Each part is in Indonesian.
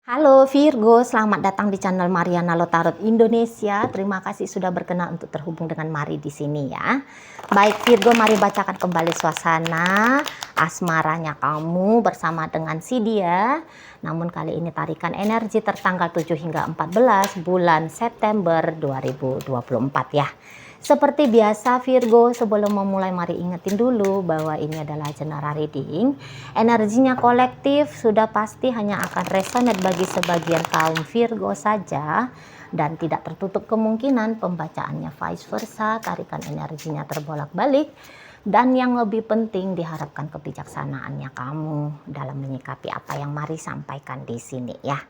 Halo Virgo, selamat datang di channel Mariana Lotarot Indonesia. Terima kasih sudah berkenan untuk terhubung dengan Mari di sini ya. Baik Virgo, mari bacakan kembali suasana asmaranya kamu bersama dengan si dia. Namun kali ini tarikan energi tertanggal 7 hingga 14 bulan September 2024 ya. Seperti biasa Virgo, sebelum memulai mari ingetin dulu bahwa ini adalah general reading. Energinya kolektif, sudah pasti hanya akan resonate bagi sebagian kaum Virgo saja dan tidak tertutup kemungkinan pembacaannya vice versa, tarikan energinya terbolak-balik. Dan yang lebih penting diharapkan kebijaksanaannya kamu dalam menyikapi apa yang mari sampaikan di sini ya.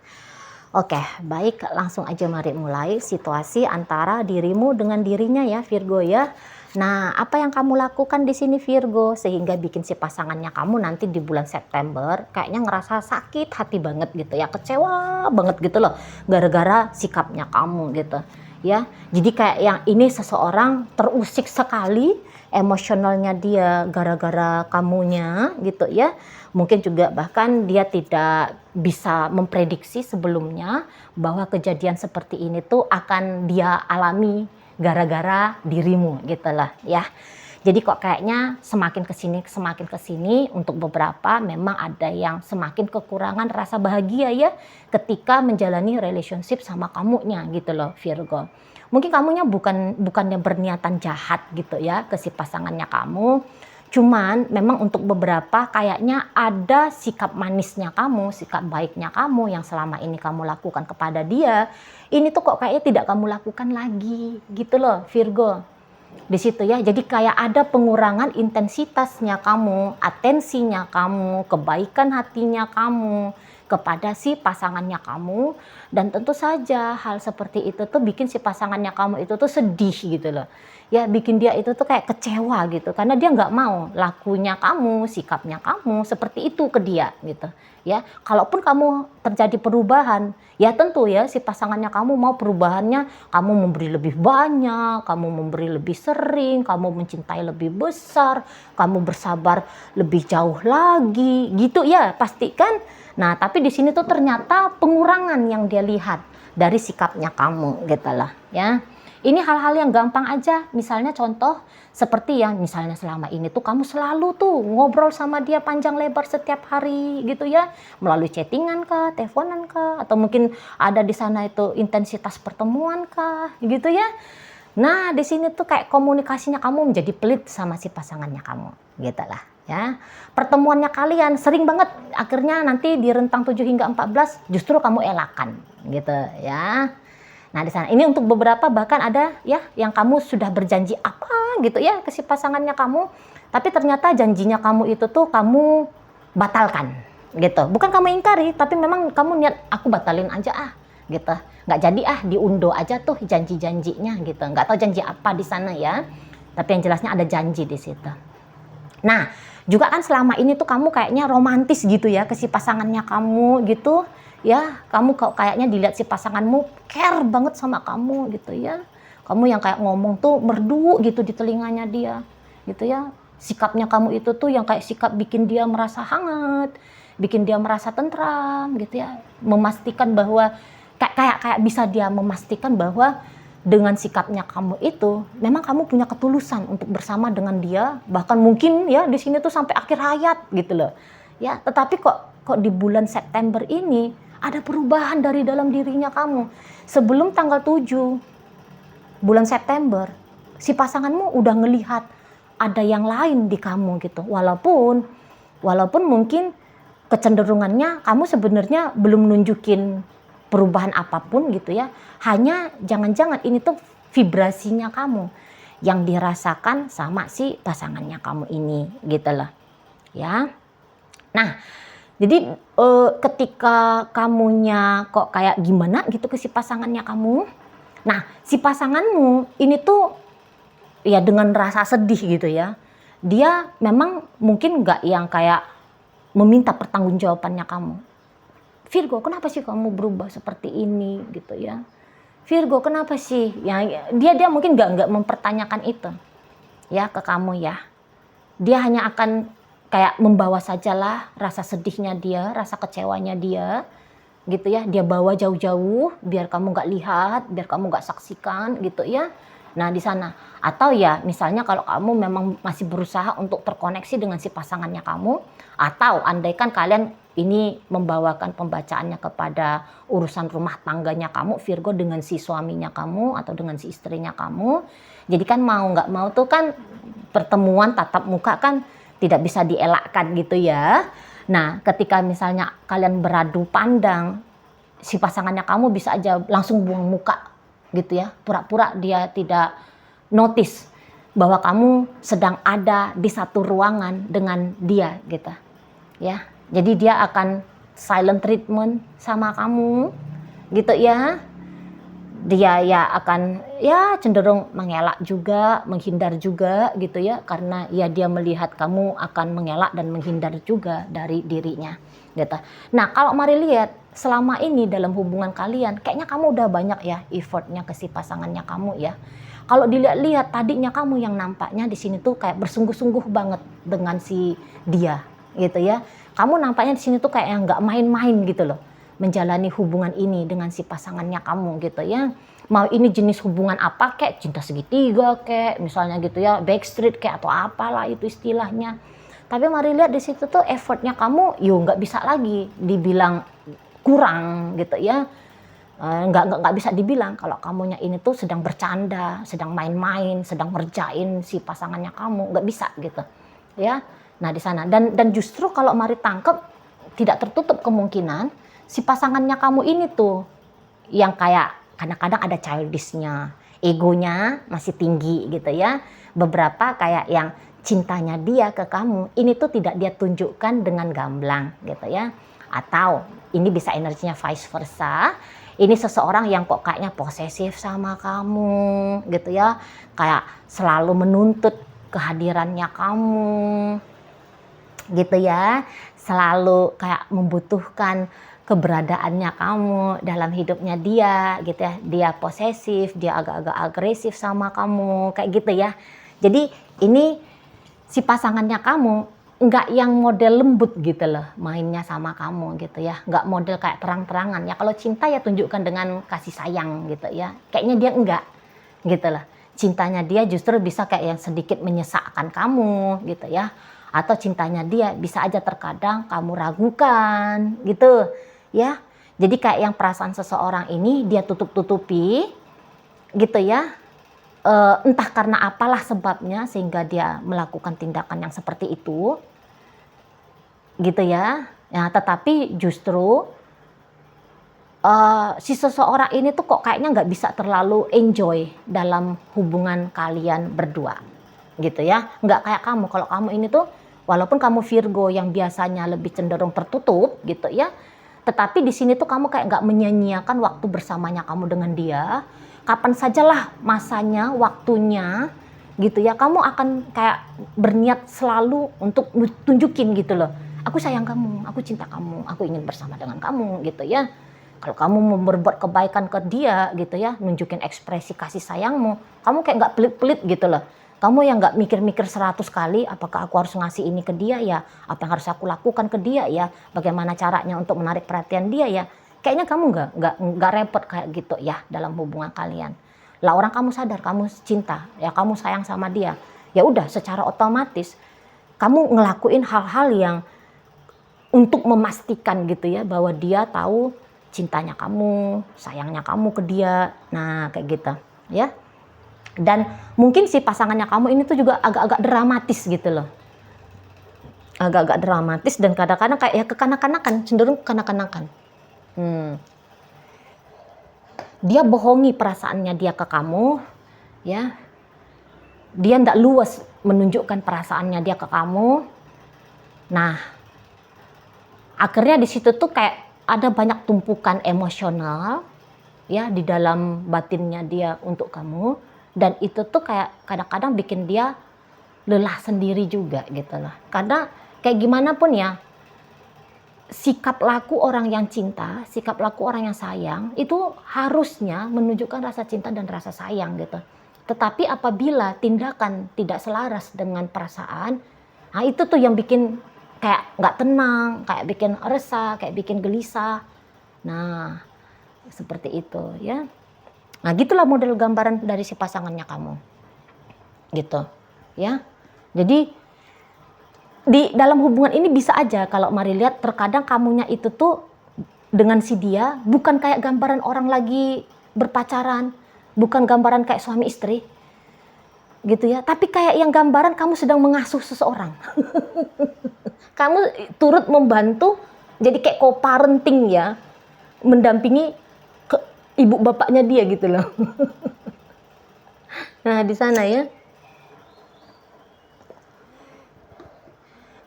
Oke, baik, langsung aja mari mulai situasi antara dirimu dengan dirinya ya Virgo ya. Nah, apa yang kamu lakukan di sini Virgo sehingga bikin si pasangannya kamu nanti di bulan September kayaknya ngerasa sakit hati banget gitu ya, kecewa banget gitu loh gara-gara sikapnya kamu gitu ya. Jadi kayak yang ini seseorang terusik sekali emosionalnya dia gara-gara kamunya gitu ya. Mungkin juga bahkan dia tidak bisa memprediksi sebelumnya bahwa kejadian seperti ini tuh akan dia alami gara-gara dirimu gitu lah ya. Jadi kok kayaknya semakin kesini untuk beberapa memang ada yang semakin kekurangan rasa bahagia ya ketika menjalani relationship sama kamunya gitu loh Virgo. Mungkin kamunya bukannya berniatan jahat gitu ya ke si pasangannya kamu. Cuman memang untuk beberapa kayaknya ada sikap manisnya kamu, sikap baiknya kamu yang selama ini kamu lakukan kepada dia. Ini tuh kok kayaknya tidak kamu lakukan lagi gitu loh Virgo. Di situ ya, jadi kayak ada pengurangan intensitasnya kamu, atensinya kamu, kebaikan hatinya kamu kepada si pasangannya kamu. Dan tentu saja hal seperti itu tuh bikin si pasangannya kamu itu tuh sedih gitu loh ya, bikin dia itu tuh kayak kecewa gitu karena dia nggak mau lakunya kamu, sikapnya kamu seperti itu ke dia gitu ya. Kalaupun kamu terjadi perubahan ya tentu ya si pasangannya kamu mau perubahannya, kamu memberi lebih banyak, kamu memberi lebih sering, kamu mencintai lebih besar, kamu bersabar lebih jauh lagi gitu ya pastikan. Nah tapi di sini tuh ternyata pengurangan yang dia lihat dari sikapnya kamu gitu lah ya. Ini hal-hal yang gampang aja, misalnya contoh seperti yang misalnya selama ini tuh kamu selalu tuh ngobrol sama dia panjang lebar setiap hari gitu ya, melalui chattingan kah, teleponan kah, atau mungkin ada di sana itu intensitas pertemuan kah gitu ya. Nah di sini tuh kayak komunikasinya kamu menjadi pelit sama si pasangannya kamu gitu lah ya. Pertemuannya kalian sering banget, akhirnya nanti di rentang 7 hingga 14 justru kamu elakan gitu ya. Nah di sana ini untuk beberapa bahkan ada ya yang kamu sudah berjanji apa gitu ya ke si pasangannya kamu, tapi ternyata janjinya kamu itu tuh kamu batalkan gitu. Bukan kamu ingkari, tapi memang kamu niat aku batalin aja gitu. Nggak jadi diundo aja tuh janji-janjinya gitu. Nggak tahu janji apa di sana ya. Tapi yang jelasnya ada janji di situ. Nah, juga kan selama ini tuh kamu kayaknya romantis gitu ya ke si pasangannya kamu gitu. Ya, kamu kok kayaknya dilihat si pasanganmu care banget sama kamu gitu ya. Kamu yang kayak ngomong tuh merdu gitu di telinganya dia gitu ya. Sikapnya kamu itu tuh yang kayak sikap bikin dia merasa hangat, bikin dia merasa tentram gitu ya. Memastikan bahwa kayak bisa dia memastikan bahwa dengan sikapnya kamu itu memang kamu punya ketulusan untuk bersama dengan dia, bahkan mungkin ya di sini tuh sampai akhir hayat gitu loh. Ya, tetapi kok di bulan September ini ada perubahan dari dalam dirinya kamu. Sebelum tanggal 7 bulan September, si pasanganmu udah ngelihat ada yang lain di kamu gitu. Walaupun mungkin kecenderungannya kamu sebenarnya belum nunjukin perubahan apapun gitu ya. Hanya jangan-jangan ini tuh vibrasinya kamu yang dirasakan sama si pasangannya kamu ini gitu loh. Ya. Nah, jadi ketika kamunya kok kayak gimana gitu ke si pasangannya kamu. Nah, si pasanganmu ini tuh ya dengan rasa sedih gitu ya. Dia memang mungkin nggak yang kayak meminta pertanggungjawabannya kamu. Virgo, kenapa sih kamu berubah seperti ini gitu ya? Virgo, kenapa sih? Ya, dia mungkin nggak mempertanyakan itu ya ke kamu ya. Dia hanya akan kayak membawa sajalah rasa sedihnya dia, rasa kecewanya dia gitu ya, dia bawa jauh-jauh biar kamu nggak lihat, biar kamu nggak saksikan gitu ya. Nah di sana, atau ya misalnya kalau kamu memang masih berusaha untuk terkoneksi dengan si pasangannya kamu, atau andaikan kalian ini membawakan pembacaannya kepada urusan rumah tangganya kamu Virgo dengan si suaminya kamu atau dengan si istrinya kamu. Jadi kan mau nggak mau tuh kan pertemuan tatap muka kan tidak bisa dielakkan gitu ya. Nah ketika misalnya kalian beradu pandang, si pasangannya kamu bisa aja langsung buang muka gitu ya, pura-pura dia tidak notice bahwa kamu sedang ada di satu ruangan dengan dia gitu ya. Jadi dia akan silent treatment sama kamu gitu ya. Dia ya akan ya cenderung mengelak juga, menghindar juga gitu ya, karena ya dia melihat kamu akan mengelak dan menghindar juga dari dirinya gitu. Nah kalau mari lihat selama ini dalam hubungan kalian kayaknya kamu udah banyak ya effortnya ke si pasangannya kamu ya. Kalau dilihat-lihat tadinya kamu yang nampaknya di sini tuh kayak bersungguh-sungguh banget dengan si dia gitu ya. Kamu nampaknya di sini tuh kayak yang nggak main-main gitu loh, menjalani hubungan ini dengan si pasangannya kamu gitu ya. Mau ini jenis hubungan apa kayak cinta segitiga kayak misalnya gitu ya, backstreet kayak atau apalah itu istilahnya. Tapi mari lihat di situ tuh effortnya kamu yuk nggak bisa lagi dibilang kurang gitu ya. Nggak bisa dibilang kalau kamunya ini tuh sedang bercanda, sedang main-main, sedang ngerjain si pasangannya kamu, nggak bisa gitu ya. Nah di sana dan justru kalau mari tangkep tidak tertutup kemungkinan si pasangannya kamu ini tuh yang kayak kadang-kadang ada childishnya, egonya masih tinggi gitu ya. Beberapa kayak yang cintanya dia ke kamu ini tuh tidak dia tunjukkan dengan gamblang gitu ya. Atau ini bisa energinya vice versa. Ini seseorang yang kok kayaknya posesif sama kamu gitu ya. Kayak selalu menuntut kehadirannya kamu gitu ya. Selalu kayak membutuhkan keberadaannya kamu dalam hidupnya dia gitu ya. Dia posesif, dia agak-agak agresif sama kamu kayak gitu ya. Jadi ini si pasangannya kamu nggak yang model lembut gitu loh mainnya sama kamu gitu ya, nggak model kayak terang-terangan ya. Kalau cinta ya tunjukkan dengan kasih sayang gitu ya, kayaknya dia enggak gitu loh. Cintanya dia justru bisa kayak yang sedikit menyesakkan kamu gitu ya, atau cintanya dia bisa aja terkadang kamu ragukan gitu ya. Jadi kayak yang perasaan seseorang ini dia tutup-tutupi gitu ya. Entah karena apalah sebabnya sehingga dia melakukan tindakan yang seperti itu gitu ya. Nah, tetapi justru si seseorang ini tuh kok kayaknya nggak bisa terlalu enjoy dalam hubungan kalian berdua gitu ya. Nggak kayak kamu. Kalau kamu ini tuh walaupun kamu Virgo yang biasanya lebih cenderung tertutup gitu ya, tetapi di sini tuh kamu kayak nggak menyia-nyiakan waktu bersamanya kamu dengan dia. Kapan sajalah masanya, waktunya gitu ya, kamu akan kayak berniat selalu untuk tunjukin gitu loh. Aku sayang kamu, aku cinta kamu, aku ingin bersama dengan kamu gitu ya. Kalau kamu mau berbuat kebaikan ke dia gitu ya, nunjukin ekspresi kasih sayangmu, kamu kayak nggak pelit-pelit gitu loh. Kamu yang nggak mikir-mikir 100 kali, apakah aku harus ngasih ini ke dia ya, apa yang harus aku lakukan ke dia ya, bagaimana caranya untuk menarik perhatian dia ya. Kayaknya kamu nggak repot kayak gitu ya dalam hubungan kalian. Lah orang kamu sadar kamu cinta, ya kamu sayang sama dia. Ya udah secara otomatis kamu ngelakuin hal-hal yang untuk memastikan gitu ya bahwa dia tahu cintanya kamu, sayangnya kamu ke dia. Nah, kayak gitu ya. Dan mungkin si pasangannya kamu ini tuh juga agak-agak dramatis gitu loh. Agak-agak dramatis dan kadang-kadang kayak ya kekanak-kanakan, cenderung kekanak-kanakan. Dia bohongi perasaannya dia ke kamu ya. Dia ndak luas menunjukkan perasaannya dia ke kamu. Nah, akhirnya di situ tuh kayak ada banyak tumpukan emosional ya di dalam batinnya dia untuk kamu, dan itu tuh kayak kadang-kadang bikin dia lelah sendiri juga gitu loh. Karena kayak gimana pun ya, sikap laku orang yang cinta, sikap laku orang yang sayang itu harusnya menunjukkan rasa cinta dan rasa sayang gitu. Tetapi apabila tindakan tidak selaras dengan perasaan, nah itu tuh yang bikin kayak nggak tenang, kayak bikin resah, kayak bikin gelisah. Nah, seperti itu ya. Nah, gitulah model gambaran dari si pasangannya kamu. Gitu. Ya. Jadi di dalam hubungan ini bisa aja kalau Mari lihat terkadang kamunya itu tuh dengan si dia bukan kayak gambaran orang lagi berpacaran, bukan gambaran kayak suami istri. Gitu ya. Tapi kayak yang gambaran kamu sedang mengasuh seseorang. Kamu turut membantu jadi kayak co-parenting ya, mendampingi ke ibu bapaknya dia gitu loh. Nah, di sana ya.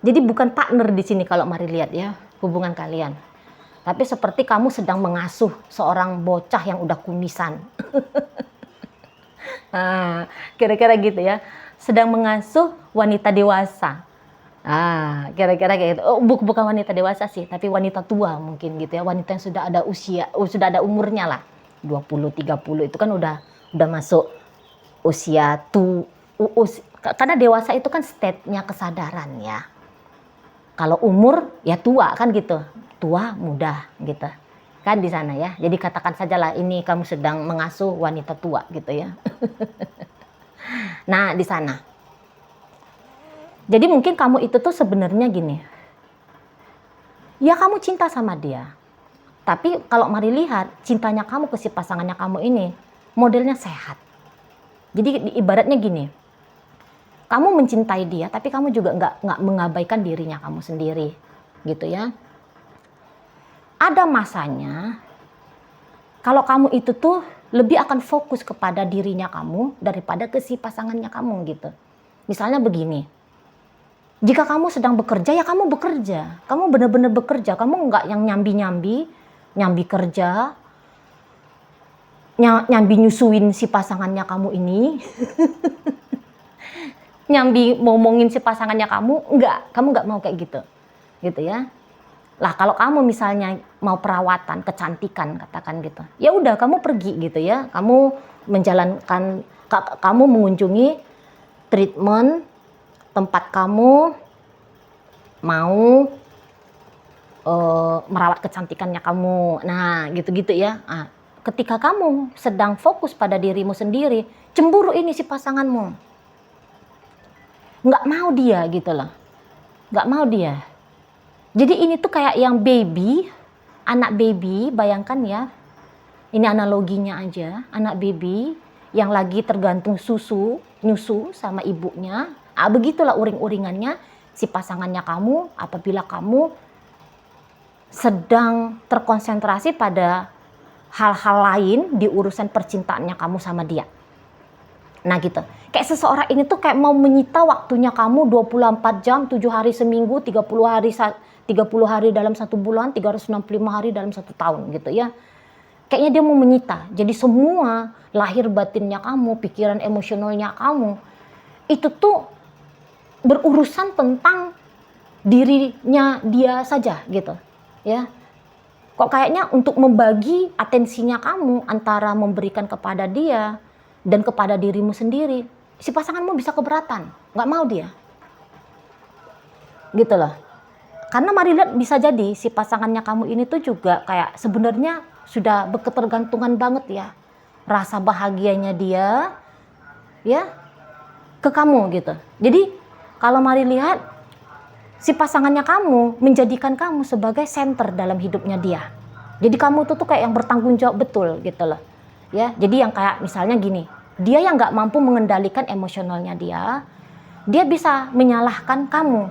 Jadi bukan partner di sini kalau Mari lihat ya hubungan kalian. Tapi seperti kamu sedang mengasuh seorang bocah yang udah kumisan. Nah, kira-kira gitu ya. Sedang mengasuh wanita dewasa. Kira-kira kayak gitu. Oh, bukan wanita dewasa sih, tapi wanita tua mungkin gitu ya. Wanita yang sudah ada usia, sudah ada umurnya lah. 20, 30 itu kan udah masuk usia karena dewasa itu kan state-nya kesadaran ya. Kalau umur ya tua kan gitu. Tua, muda gitu. Kan di sana ya. Jadi katakan sajalah ini kamu sedang mengasuh wanita tua gitu ya. Nah, di sana. Jadi mungkin kamu itu tuh sebenarnya gini, ya kamu cinta sama dia. Tapi kalau Mari lihat, cintanya kamu ke si pasangannya kamu ini, modelnya sehat. Jadi ibaratnya gini, kamu mencintai dia, tapi kamu juga nggak mengabaikan dirinya kamu sendiri. Gitu ya. Ada masanya, kalau kamu itu tuh lebih akan fokus kepada dirinya kamu daripada ke si pasangannya kamu gitu. Misalnya begini, jika kamu sedang bekerja, ya kamu bekerja. Kamu benar-benar bekerja. Kamu nggak yang nyambi kerja, nyambi nyusuin si pasangannya kamu ini. Nyambi ngomongin si pasangannya kamu nggak mau kayak gitu. Gitu ya. Lah kalau kamu misalnya mau perawatan, kecantikan katakan gitu. Ya udah kamu pergi gitu ya. Kamu mengunjungi treatment tempat kamu mau merawat kecantikannya kamu. Nah, gitu-gitu ya. Nah, ketika kamu sedang fokus pada dirimu sendiri, cemburu ini si pasanganmu. Nggak mau dia gitu loh. Nggak mau dia. Jadi ini tuh kayak yang anak baby, bayangkan ya. Ini analoginya aja, anak baby yang lagi tergantung nyusu sama ibunya. Begitulah uring-uringannya si pasangannya kamu apabila kamu sedang terkonsentrasi pada hal-hal lain di urusan percintaannya kamu sama dia. Nah gitu. Kayak seseorang ini tuh kayak mau menyita waktunya kamu 24 jam, 7 hari seminggu, 30 hari dalam 1 bulan, 365 hari dalam 1 tahun gitu ya. Kayaknya dia mau menyita. Jadi semua lahir batinnya kamu, pikiran emosionalnya kamu, itu tuh berurusan tentang dirinya dia saja gitu ya. Kok kayaknya untuk membagi atensinya kamu antara memberikan kepada dia dan kepada dirimu sendiri, si pasanganmu bisa keberatan, nggak mau dia gitu loh. Karena Mari lihat bisa jadi si pasangannya kamu ini tuh juga kayak sebenarnya sudah berketergantungan banget ya, rasa bahagianya dia ya ke kamu gitu. Jadi kalau Mari lihat, si pasangannya kamu menjadikan kamu sebagai center dalam hidupnya dia. Jadi kamu tuh kayak yang bertanggung jawab betul gitu loh. Ya, jadi yang kayak misalnya gini, dia yang nggak mampu mengendalikan emosionalnya dia bisa menyalahkan kamu.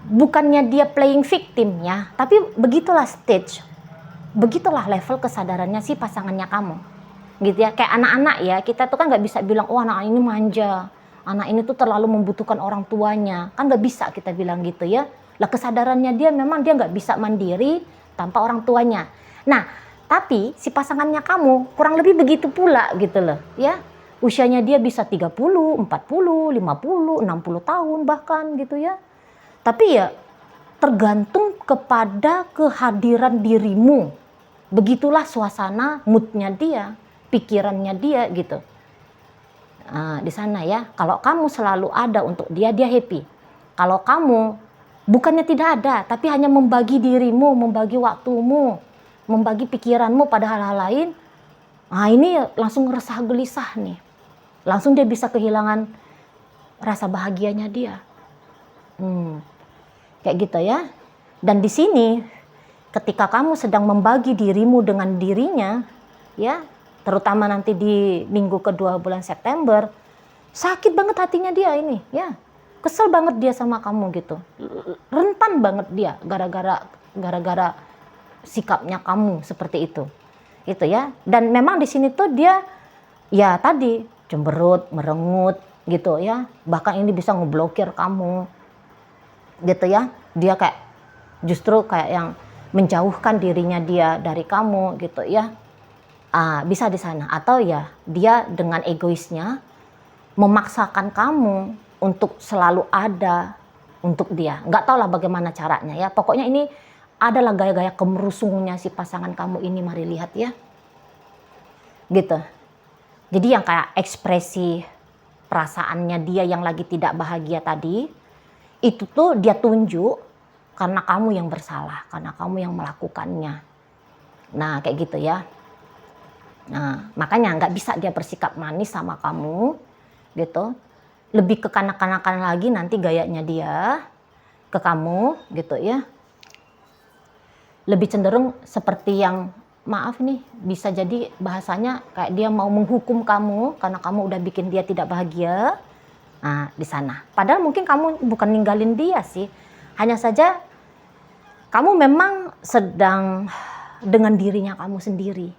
Bukannya dia playing victim ya, tapi begitulah stage, begitulah level kesadarannya si pasangannya kamu. Gitu ya, kayak anak-anak ya, kita tuh kan nggak bisa bilang, oh anak ini manja. Anak ini tuh terlalu membutuhkan orang tuanya. Kan nggak bisa kita bilang gitu ya. Lah kesadarannya dia memang dia nggak bisa mandiri tanpa orang tuanya. Nah, tapi si pasangannya kamu kurang lebih begitu pula gitu loh ya. Usianya dia bisa 30, 40, 50, 60 tahun bahkan gitu ya. Tapi ya tergantung kepada kehadiran dirimu. Begitulah suasana moodnya dia, pikirannya dia gitu. Di sana ya, kalau kamu selalu ada untuk dia happy. Kalau kamu bukannya tidak ada, tapi hanya membagi dirimu, membagi waktumu, membagi pikiranmu pada hal-hal lain, nah ini langsung resah gelisah nih. Langsung dia bisa kehilangan rasa bahagianya dia. Kayak gitu ya. Dan di sini ketika kamu sedang membagi dirimu dengan dirinya, ya, terutama nanti di minggu kedua bulan September, sakit banget hatinya dia ini, ya. Kesel banget dia sama kamu gitu. Rentan banget dia gara-gara sikapnya kamu seperti itu. Itu ya. Dan memang di sini tuh dia ya tadi cemberut, merengut gitu ya. Bahkan ini bisa ngeblokir kamu. Gitu ya. Dia kayak justru kayak yang menjauhkan dirinya dia dari kamu gitu ya. Bisa di sana. Atau ya dia dengan egoisnya memaksakan kamu untuk selalu ada untuk dia. Nggak tahu lah bagaimana caranya ya. Pokoknya ini adalah gaya-gaya kemerusungnya si pasangan kamu ini, mari lihat ya. Gitu. Jadi yang kayak ekspresi perasaannya dia yang lagi tidak bahagia tadi, itu tuh dia tunjuk karena kamu yang bersalah, karena kamu yang melakukannya. Nah kayak gitu ya. Nah makanya nggak bisa dia bersikap manis sama kamu gitu. Lebih ke kanak-kanakan lagi nanti gayanya dia ke kamu gitu ya. Lebih cenderung seperti yang maaf nih, bisa jadi bahasanya kayak dia mau menghukum kamu karena kamu udah bikin dia tidak bahagia. Nah di sana. Padahal mungkin kamu bukan ninggalin dia sih. Hanya saja kamu memang sedang dengan dirinya kamu sendiri,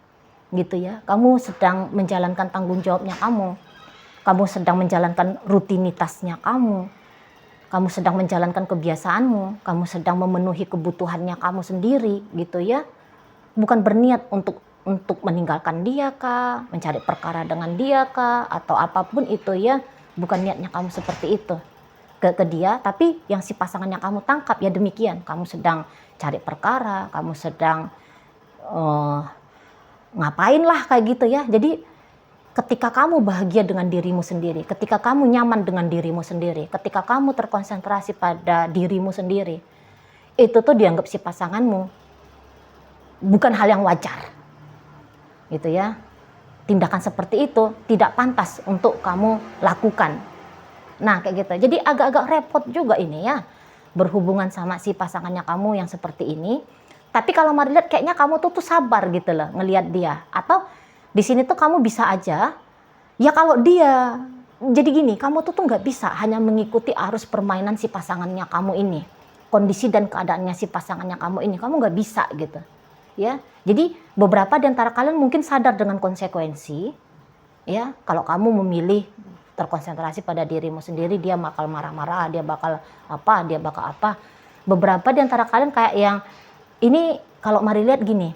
gitu ya. Kamu sedang menjalankan tanggung jawabnya kamu. Kamu sedang menjalankan rutinitasnya kamu. Kamu sedang menjalankan kebiasaanmu. Kamu sedang memenuhi kebutuhannya kamu sendiri, gitu ya. Bukan berniat untuk meninggalkan dia kah, mencari perkara dengan dia kah, atau apapun itu ya. Bukan niatnya kamu seperti itu ke dia, tapi yang si pasangannya kamu tangkap ya demikian. Kamu sedang cari perkara, kamu sedang ngapain lah kayak gitu ya. Jadi ketika kamu bahagia dengan dirimu sendiri, ketika kamu nyaman dengan dirimu sendiri, ketika kamu terkonsentrasi pada dirimu sendiri, itu tuh dianggap si pasanganmu bukan hal yang wajar, gitu ya. Tindakan seperti itu tidak pantas untuk kamu lakukan. Nah kayak gitu. Jadi agak-agak repot juga ini ya, berhubungan sama si pasangannya kamu yang seperti ini. Tapi kalau mari lihat kayaknya kamu tuh sabar gitu loh ngelihat dia. Atau di sini tuh kamu bisa aja, ya kalau dia, jadi gini, kamu tuh nggak bisa hanya mengikuti arus permainan si pasangannya kamu ini. Kondisi dan keadaannya si pasangannya kamu ini, kamu nggak bisa gitu. Ya, jadi beberapa di antara kalian mungkin sadar dengan konsekuensi, ya kalau kamu memilih terkonsentrasi pada dirimu sendiri, dia bakal marah-marah, dia bakal apa. Beberapa di antara kalian kayak yang ini kalau mari lihat gini,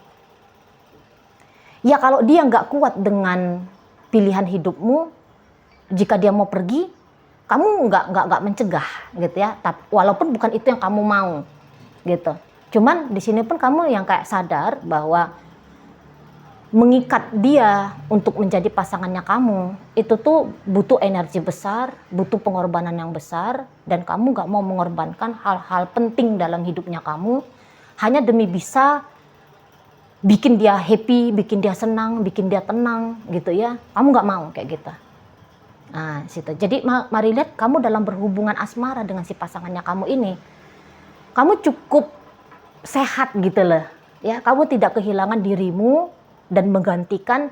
ya kalau dia nggak kuat dengan pilihan hidupmu, jika dia mau pergi, kamu nggak mencegah gitu ya. Walaupun bukan itu yang kamu mau, gitu. Cuman di sini pun kamu yang kayak sadar bahwa mengikat dia untuk menjadi pasangannya kamu itu tuh butuh energi besar, butuh pengorbanan yang besar, dan kamu nggak mau mengorbankan hal-hal penting dalam hidupnya kamu hanya demi bisa bikin dia happy, bikin dia senang, bikin dia tenang gitu ya. Kamu nggak mau kayak gitu. Nah situ. Jadi mari lihat kamu dalam berhubungan asmara dengan si pasangannya kamu ini, kamu cukup sehat gitu loh ya. Kamu tidak kehilangan dirimu dan menggantikan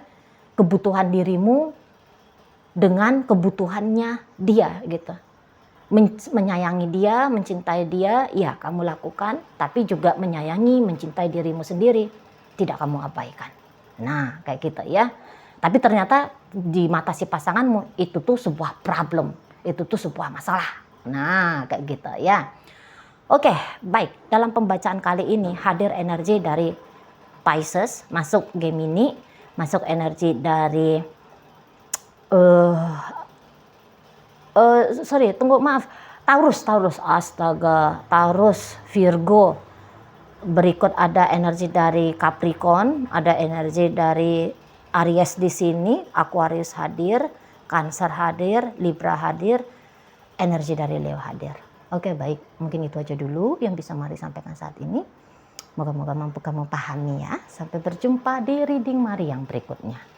kebutuhan dirimu dengan kebutuhannya dia gitu. Menyayangi dia, mencintai dia, ya kamu lakukan, tapi juga menyayangi, mencintai dirimu sendiri, tidak kamu abaikan. Nah kayak gitu ya. Tapi ternyata di mata si pasanganmu itu tuh sebuah problem, itu tuh sebuah masalah. Nah kayak gitu ya. Oke, baik. Dalam pembacaan kali ini hadir energi dari Pisces, masuk Gemini, masuk energi dari Taurus, astaga, Taurus, Virgo. Berikut ada energi dari Capricorn, ada energi dari Aries di sini, Aquarius hadir, Cancer hadir, Libra hadir, energi dari Leo hadir. Oke, baik. Mungkin itu aja dulu yang bisa Mari sampaikan saat ini. Moga-moga mampu kamu pahami ya. Sampai berjumpa di reading Mari yang berikutnya.